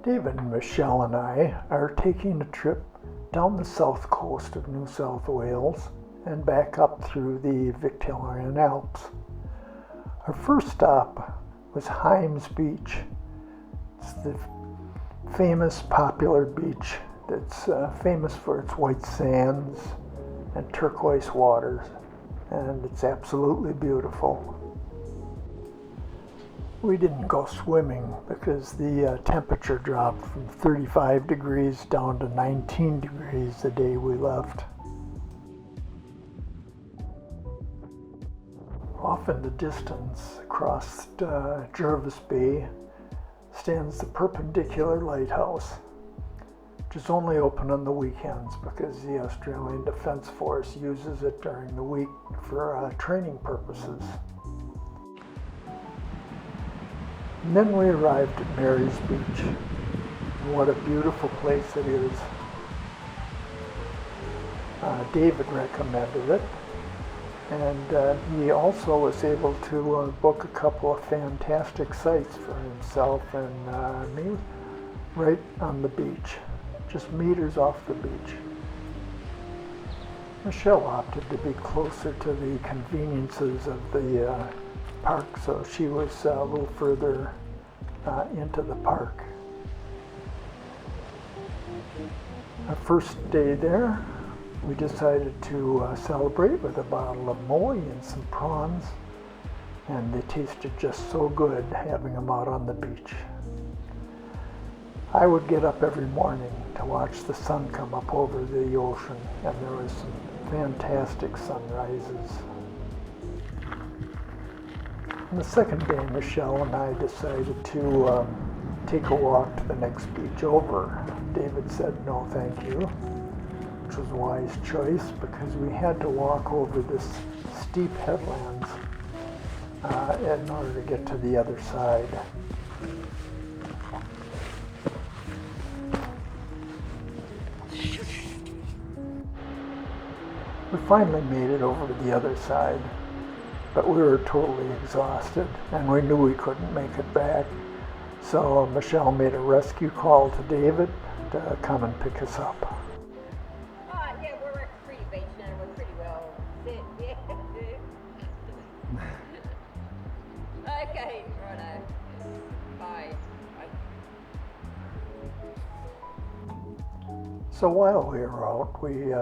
David, Michelle, and I are taking a trip down the south coast of New South Wales and back up through the Victorian Alps. Our first stop was Hymes Beach. It's the famous, popular beach that's famous for its white sands and turquoise waters, and it's absolutely beautiful. We didn't go swimming because the temperature dropped from 35 degrees down to 19 degrees the day we left. Off in the distance, across Jervis Bay, stands the Perpendicular Lighthouse, which is only open on the weekends because the Australian Defence Force uses it during the week for training purposes. And then we arrived at Mary's Beach. And what a beautiful place it is. David recommended it, and he also was able to book a couple of fantastic sites for himself and me right on the beach, just meters off the beach. Michelle opted to be closer to the conveniences of the park, so she was a little further into the park. Our first day there, we decided to celebrate with a bottle of moe and some prawns, and they tasted just so good having them out on the beach. I would get up every morning to watch the sun come up over the ocean, and there was some fantastic sunrises. On the second day, Michelle and I decided to take a walk to the next beach over. David said no thank you, which was a wise choice because we had to walk over this steep headlands in order to get to the other side. We finally made it over to the other side, but we were totally exhausted and we knew we couldn't make it back. So Michelle made a rescue call to David to come and pick us up. Yeah, we're at a pretty beach now. We're pretty well set. Yeah. Okay, righto. Bye. So while we were out, we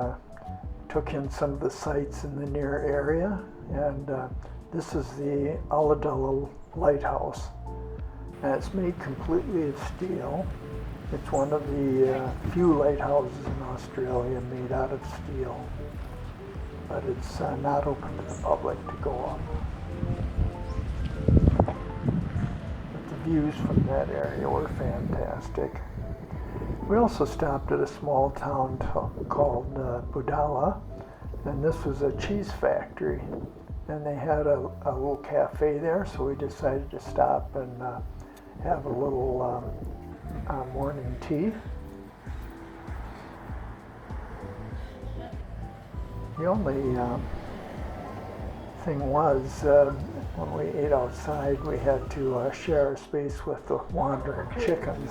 took in some of the sights in the near area, and this is the Ulladulla Lighthouse, and it's made completely of steel. It's one of the few lighthouses in Australia made out of steel, but it's not open to the public to go up. But the views from that area were fantastic. We also stopped at a small town called Budala, and this was a cheese factory, and they had a little cafe there, so we decided to stop and have a little morning tea. The only thing was, when we ate outside, we had to share a space with the wandering chickens.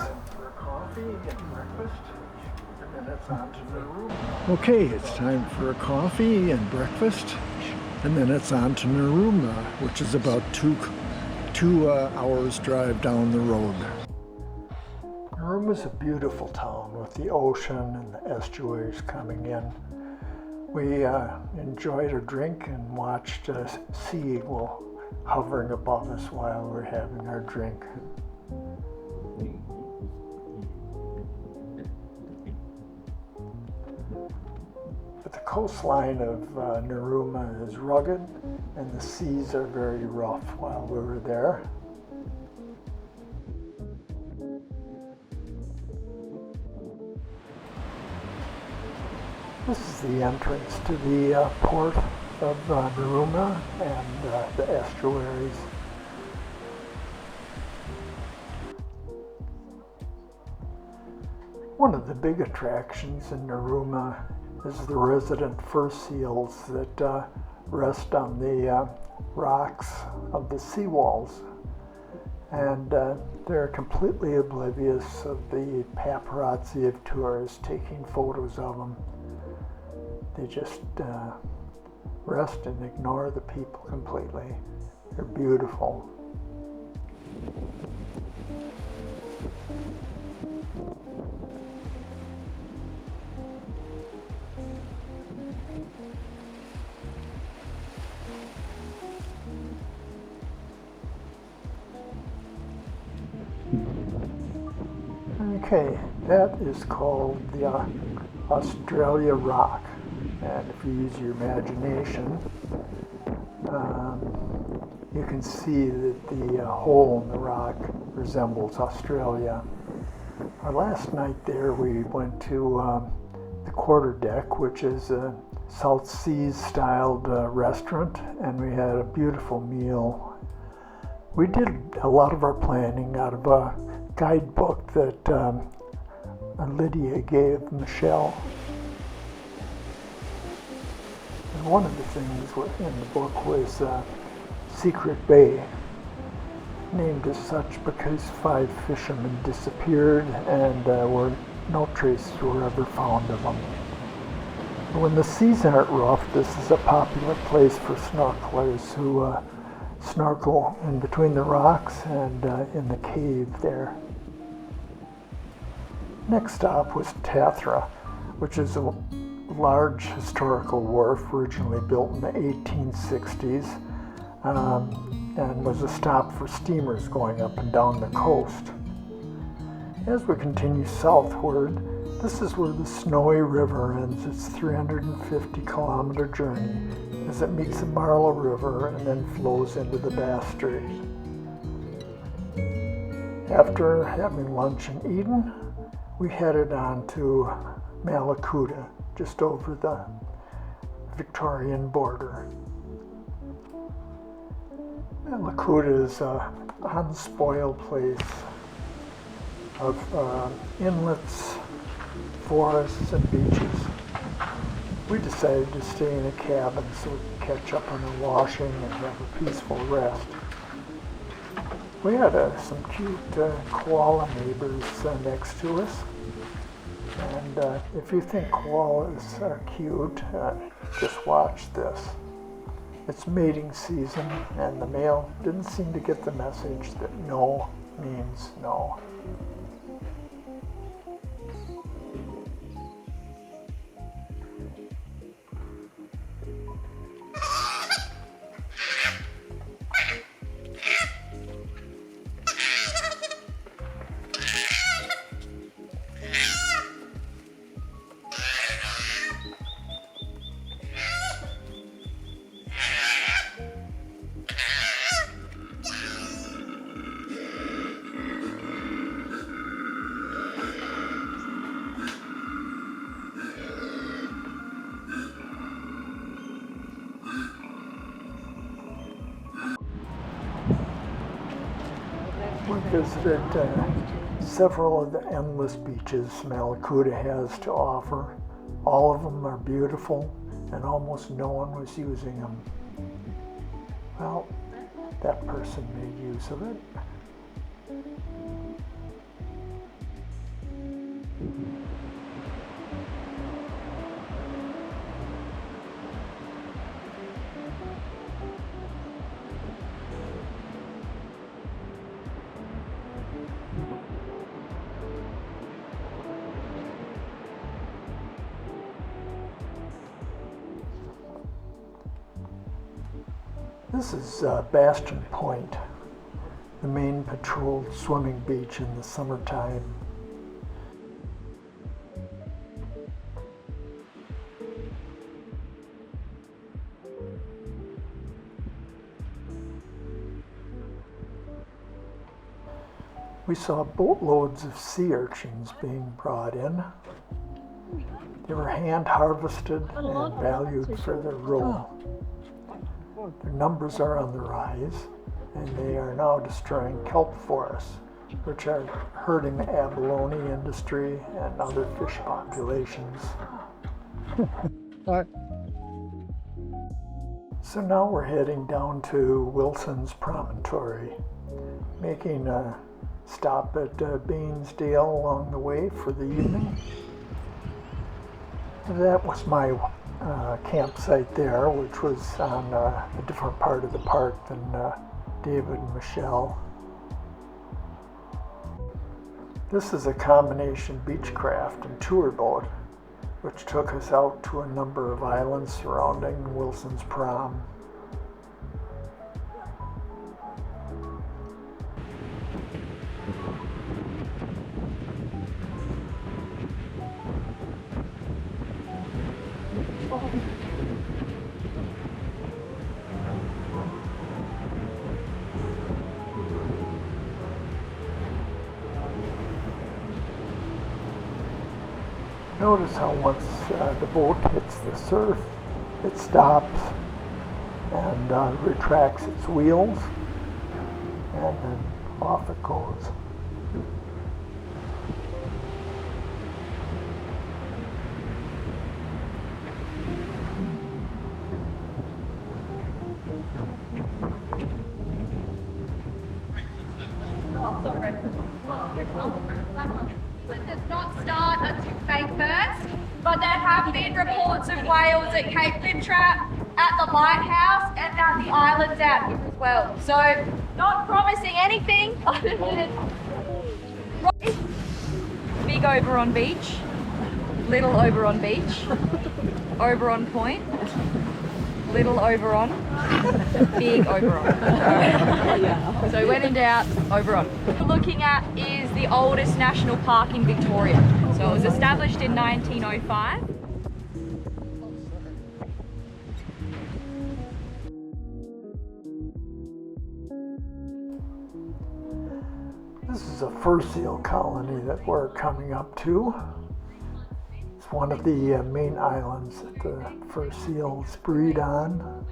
Coffee, getting breakfast, and then it's on to Narooma. Okay, it's time for a coffee and breakfast, and then it's on to Narooma, which is about two hours drive down the road. Narooma's a beautiful town with the ocean and the estuaries coming in. We enjoyed a drink and watched a sea eagle hovering above us while we were having our drink. But the coastline of Narooma is rugged and the seas are very rough while we were there. This is the entrance to the port of Narooma and the estuaries. One of the big attractions in Narooma is the resident fur seals that rest on the rocks of the seawalls. And they're completely oblivious of the paparazzi of tourists taking photos of them. They just rest and ignore the people completely. They're beautiful. Okay, that is called the Australia Rock. And if you use your imagination, you can see that the hole in the rock resembles Australia. Our last night there, we went to the Quarter Deck, which is a South Seas styled restaurant, and we had a beautiful meal. We did a lot of our planning out of a guidebook that Lydia gave Michelle. And one of the things in the book was Secret Bay, named as such because 5 fishermen disappeared and no traces were ever found of them. When the seas aren't rough, this is a popular place for snorkelers who snorkel in between the rocks and in the cave there. Next stop was Tathra, which is a large historical wharf originally built in the 1860s and was a stop for steamers going up and down the coast. As we continue southward, this is where the Snowy River ends its 350-kilometer journey as it meets the Marlow River and then flows into the Bass Strait. After having lunch in Eden, we headed on to Mallacoota, just over the Victorian border. Mallacoota is an unspoiled place of inlets, forests, and beaches. We decided to stay in a cabin so we could catch up on our washing and have a peaceful rest. We had some cute koala neighbors next to us. And if you think koalas are cute, just watch this. It's mating season, and the male didn't seem to get the message that no means no. We visited several of the endless beaches Mallacoota has to offer. All of them are beautiful, and almost no one was using them. Well, that person made use of it. This is Bastion Point, the main patrolled swimming beach in the summertime. We saw boatloads of sea urchins being brought in. They were hand harvested and valued for their roe. Their numbers are on the rise, and they are now destroying kelp forests, which are hurting the abalone industry and other fish populations. So now we're heading down to Wilson's Promontory, making a stop at Bairnsdale along the way for the evening. That was my campsite there, which was on a different part of the park than David and Michelle. This is a combination beechcraft and tour boat, which took us out to a number of islands surrounding Wilson's Prom. Notice how once the boat hits the surf, it stops and retracts its wheels, and then off it goes. It does not start until May 1st, but there have been reports of whales at Cape Lintrap, at the lighthouse, and at the islands out here as well. So, not promising anything other than big Oberon Beach, little Oberon Beach, Oberon Point, little Oberon, big Oberon. So when in doubt, Oberon. What we're looking at is the oldest national park in Victoria. So it was established in 1905. This is a fur seal colony that we're coming up to. It's one of the main islands that the fur seals breed on.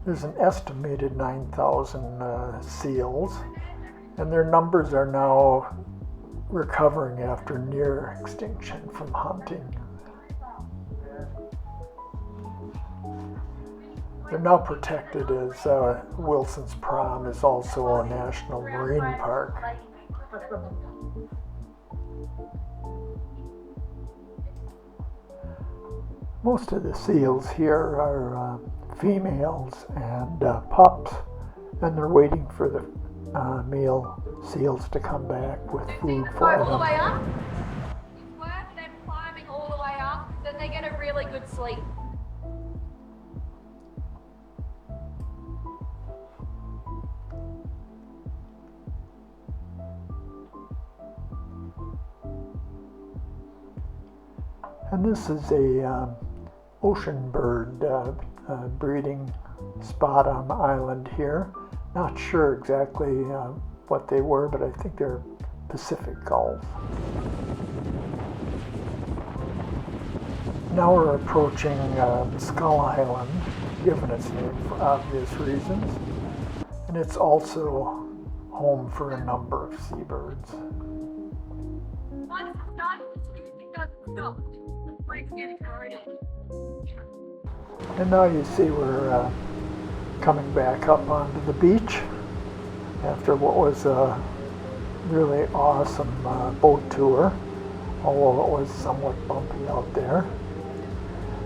There's an estimated 9,000 seals, and their numbers are now recovering after near extinction from hunting. They're now protected as Wilson's Prom is also a national marine park. Most of the seals here are females and pups, and they're waiting for the male seals to come back with food for All the way them. up. It's worth them climbing all the way up, then they get a really good sleep. And this is a ocean bird breeding spot on the island here. Not sure exactly what they were, but I think they're Pacific gulls. Now we're approaching Skull Island, given its name for obvious reasons, and it's also home for a number of seabirds. Once it's done, it doesn't stop. The freak's getting corroded. And now you see we're coming back up onto the beach after what was a really awesome boat tour, although it was somewhat bumpy out there.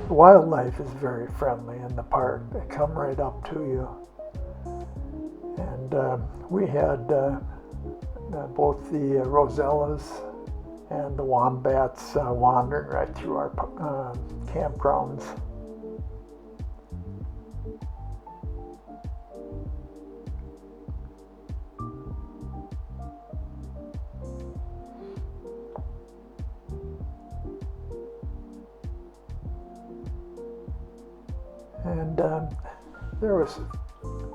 The wildlife is very friendly in the park. They come right up to you. And we had both the rosellas and the wombats wandering right through our campgrounds. And there was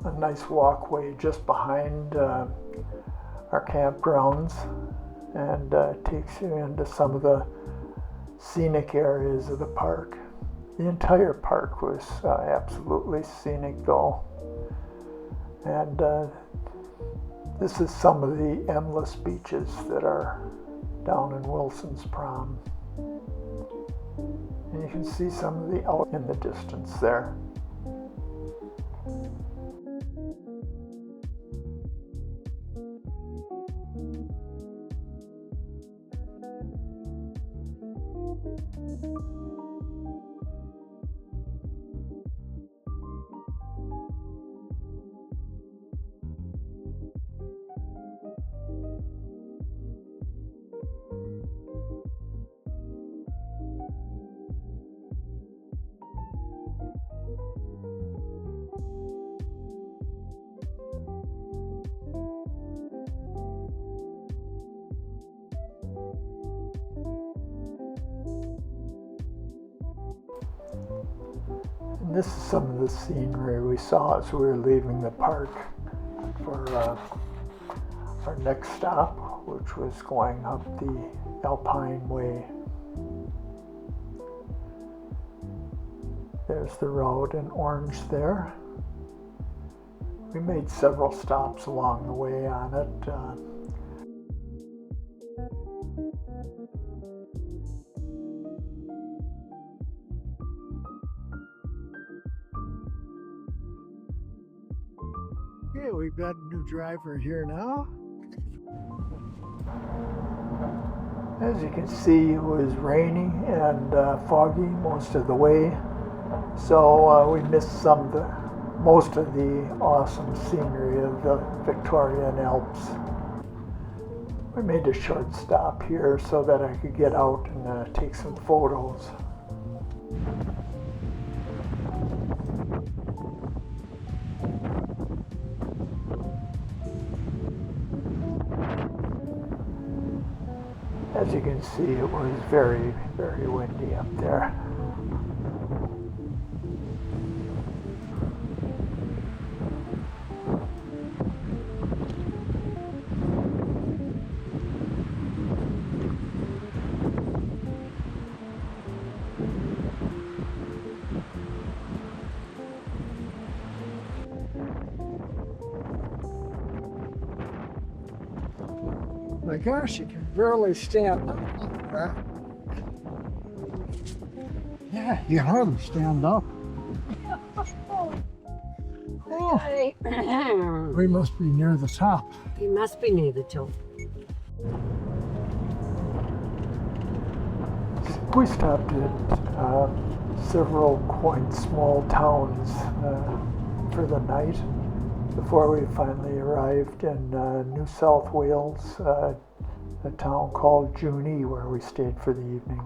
a nice walkway just behind our campgrounds, and takes you into some of the scenic areas of the park. The entire park was absolutely scenic though. And this is some of the endless beaches that are down in Wilson's Prom. And you you can see some of the out in the distance there. And this is some of the scenery we saw as we were leaving the park for our next stop, which was going up the Alpine Way. There's the road in orange there. We made several stops along the way on it. Okay, we've got a new driver here now. As you can see, it was rainy and foggy most of the way, so we missed most of the awesome scenery of the Victorian Alps. We made a short stop here so that I could get out and take some photos. As you can see, it was very, very windy up there. My gosh, you can barely stand up. Huh? Yeah, you can hardly stand up. Oh, we must be near the top. You must be near the top. We stopped at several quaint small towns for the night before we finally arrived in New South Wales, a town called Junee, where we stayed for the evening.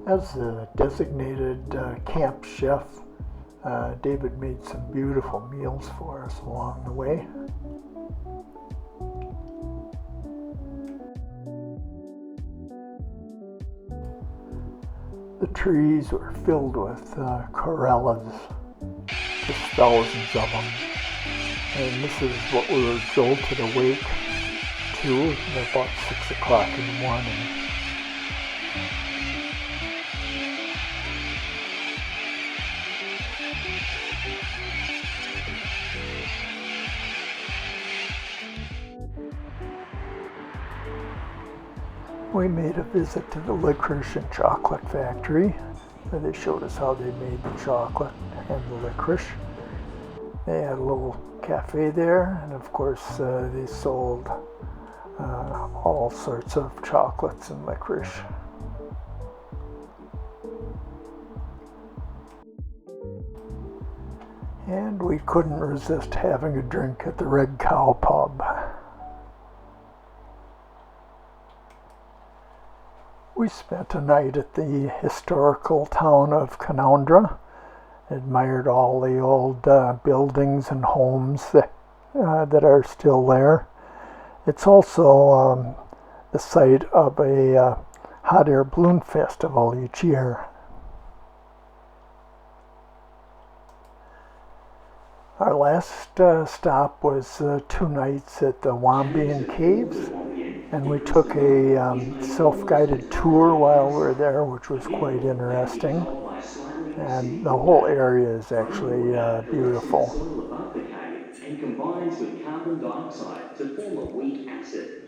As the designated camp chef, David made some beautiful meals for us along the way. The trees were filled with corellas, just thousands of them. And this is what we were jolted awake to at about 6 o'clock in the morning. We made a visit to the licorice and chocolate factory, where they showed us how they made the chocolate and the licorice. They had a little cafe there, and of course they sold all sorts of chocolates and licorice. And we couldn't resist having a drink at the Red Cow pub. We spent a night at the historical town of Canowindra, admired all the old buildings and homes that are still there. It's also the site of a hot air balloon festival each year. Our last stop was 2 nights at the Wambian Caves, and we took a self-guided tour while we were there, which was quite interesting. And the whole area is actually beautiful. Above the cave and combines with carbon dioxide to form a weak acid.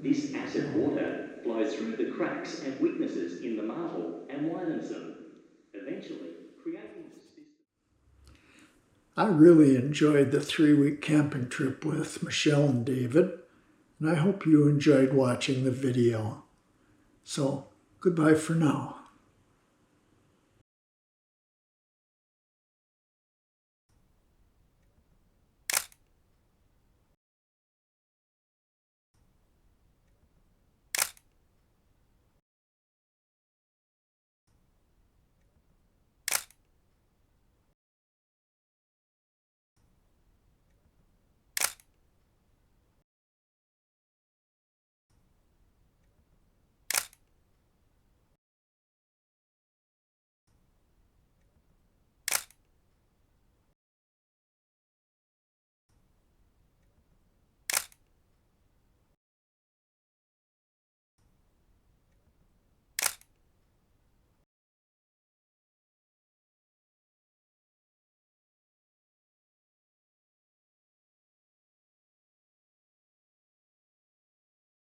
This acid water flows through the cracks and weaknesses in the marble and widens them, eventually creating a system. I really enjoyed the 3-week camping trip with Michelle and David, and I hope you enjoyed watching the video. So, goodbye for now.